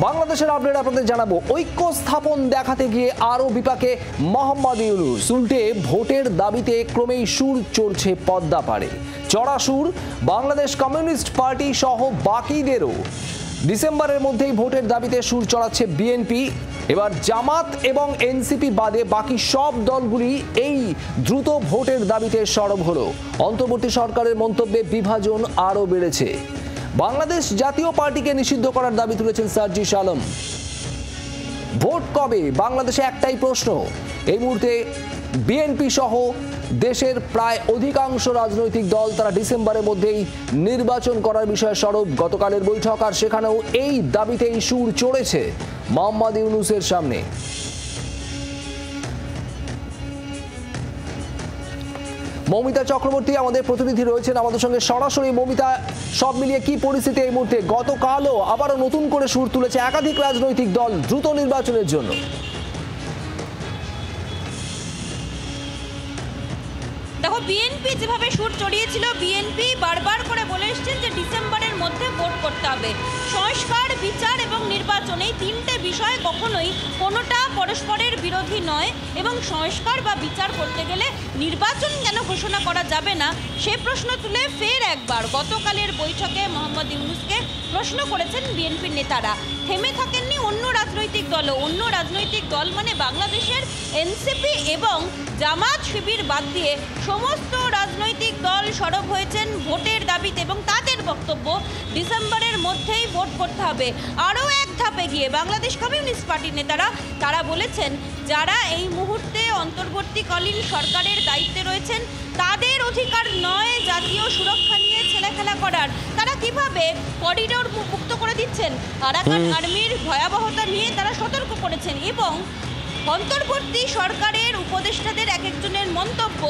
বাংলাদেশের আপডেট আপনাদের জানাবো। ঐক্য স্থাপন দেখাতে গিয়ে আরো বিপাকে মোহাম্মদ ইউনূস। উল্টে ভোটের দাবিতে ক্রমেই সুর চড়ছে পদ্মা পাড়ে। চড়া সুর বাংলাদেশ কমিউনিস্ট পার্টি সহ বাকিদেরও। ডিসেম্বরের মধ্যেই ভোটের দাবিতে সুর চড়াচ্ছে বিএনপি। এবার জামাত এবং এনসিপি বাদে বাকি সব দলগুলি এই দ্রুত ভোটের দাবিতে সরব হলো। অন্তর্বর্তী সরকারের মন্তব্যে বিভাজন আরও বেড়েছে। বাংলাদেশ জাতীয় পার্টিকে নিষিদ্ধ করার দাবি তুলেছেন সার্জিস আলম। ভোট কবে? বাংলাদেশে একটাই প্রশ্ন। এই মুহূর্তে বিএনপি সহ দেশের প্রায় অধিকাংশ রাজনৈতিক দল তারা ডিসেম্বরের মধ্যেই নির্বাচন করার বিষয়ে সরব। গতকালের বৈঠক আর সেখানেও এই দাবিতেই সুর চড়েছে মোহাম্মদ ইউনূসের সামনে। মৌমিতা চক্রবর্তী আমাদের প্রতিনিধি রয়েছেন আমাদের সঙ্গে সরাসরি। মৌমিতা, সব মিলিয়ে কি পরিস্থিতি এই মুহূর্তে? গতকালও আবারও নতুন করে সুর তুলেছে একাধিক রাজনৈতিক দল দ্রুত নির্বাচনের জন্য। দেখো, বিএনপি যেভাবে সুর চড়িয়েছিল, বিএনপি বারবার করে বলে এসছেন যে ডিসেম্বরের মধ্যে ভোট করতে হবে। সংস্কার, বিচার এবং নির্বাচন, এই তিনটে বিষয় কখনোই কোনোটা পরস্পরের বিরোধী নয় এবং সংস্কার বা বিচার করতে গেলে নির্বাচন কেন ঘোষণা করা যাবে না সে প্রশ্ন তুলে ফের একবার গতকালের বৈঠকে মোহাম্মদ ইউনূসকে প্রশ্ন করেছেন বিএনপির নেতারা। থেমে থাকেননি অন্য রাজনৈতিক দলও। অন্য রাজনৈতিক দল মানে বাংলাদেশের এনসিপি এবং জামাত শিবির বাদ দিয়ে সমস্ত রাজনৈতিক দল সরব হয়েছেন ভোটের দাবিতে এবং তাদের বক্তব্য ডিসেম্বরের মধ্যেই ভোট করতে হবে। আরও এক ধাপে গিয়ে বাংলাদেশ কমিউনিস্ট পার্টির নেতারা তারা বলেছেন যারা এই মুহূর্তে অন্তর্বর্তীকালীন সরকারের দায়িত্বে রয়েছেন তাদের অধিকার নয় জাতীয় সুরক্ষা নিয়ে ছেলেখেলা করার। তারা কিভাবে করিডোর মুক্ত করে দিচ্ছেন, আরাকান আর্মির ভয়াবহতা নিয়ে তারা সতর্ক করেছেন এবং অন্তর্বর্তী সরকারের উপদেষ্টাদের এক একজনের মন্তব্য,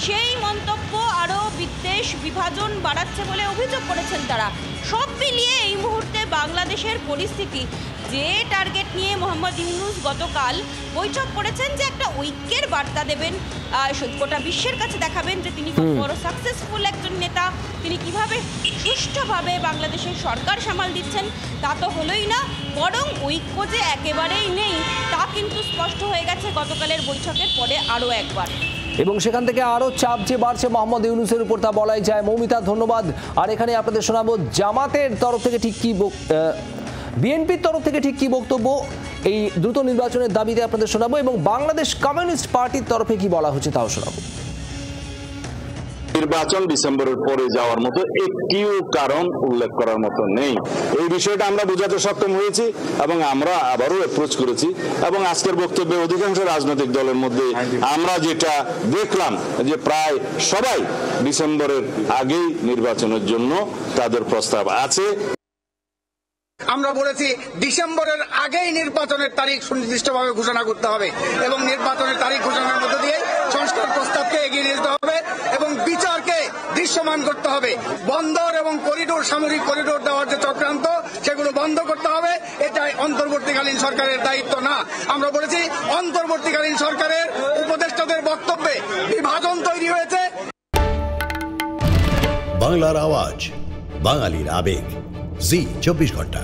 সেই মন্তব্য আরও বিদ্বেষ বিভাজন বাড়াচ্ছে বলে অভিযোগ করেছেন তারা। সব মিলিয়ে এই মুহূর্তে বাংলাদেশের পরিস্থিতি, যে টার্গেট নিয়ে মোহাম্মদ ইউনূস গতকাল বৈঠক করেছেন যে একটা ঐক্যের বার্তা দেবেন, গোটা বিশ্বের কাছে দেখাবেন যে তিনি খুব বড় সাকসেসফুল একজন নেতা, তিনি কিভাবে সুষ্ঠুভাবে বাংলাদেশের সরকার সামাল দিচ্ছেন, তা তো হলোই না, বরং ঐক্য যে একেবারেই নেই তা কিন্তু স্পষ্ট হয়ে গেছে গতকালের বৈঠকের পরে আরও একবার। এবং সেখান থেকে আরো চাপ যে বাড়ছে মোহাম্মদ ইউনূসের উপর তা বলাই যায়। মৌমিতা, ধন্যবাদ। আর এখানে আপনাদের শোনাবো জামাতের তরফ থেকে ঠিক কি, বিএনপির তরফ থেকে ঠিক কি বক্তব্য এই দ্রুত নির্বাচনের দাবিতে আপনাদের শোনাবো এবং বাংলাদেশ কমিউনিস্ট পার্টির তরফে কি বলা হচ্ছে তাও শোনাবো। নির্বাচন ডিসেম্বরের পরে যাওয়ার মতো একটিও কারণ উল্লেখ করার মতো নেই। এই বিষয়টা আমরা বোঝাতে সক্ষম হয়েছি এবং আমরা আবারও অ্যাপ্রোচ করেছি এবং আজকের বক্তব্যে অধিকাংশ রাজনৈতিক দলের মধ্যে আমরা যেটা দেখলাম যে প্রায় সবাই ডিসেম্বরের আগেই নির্বাচনের জন্য তাদের প্রস্তাব আছে। আমরা বলেছি ডিসেম্বরের আগেই নির্বাচনের তারিখ সুনির্দিষ্টভাবে ঘোষণা করতে হবে এবং নির্বাচনের তারিখ ঘোষণার মধ্য দিয়ে সংস্কার প্রস্তাবকে এগিয়ে নিয়ে যেতে হবে এবং বিচারকে দৃশ্যমান করতে হবে। বন্দর এবং করিডোর, সামরিক করিডোর দেওয়ার যে চক্রান্ত, সেগুলো বন্ধ করতে হবে। এটা অন্তর্বর্তীকালীন সরকারের দায়িত্ব না। আমরা বলেছি অন্তর্বর্তীকালীন সরকারের উপদেষ্টাদের বক্তব্যে বিভাজন তৈরি হয়েছে। বাংলার আওয়াজ, বাঙালির আবেগ, জি 24 ঘন্টা।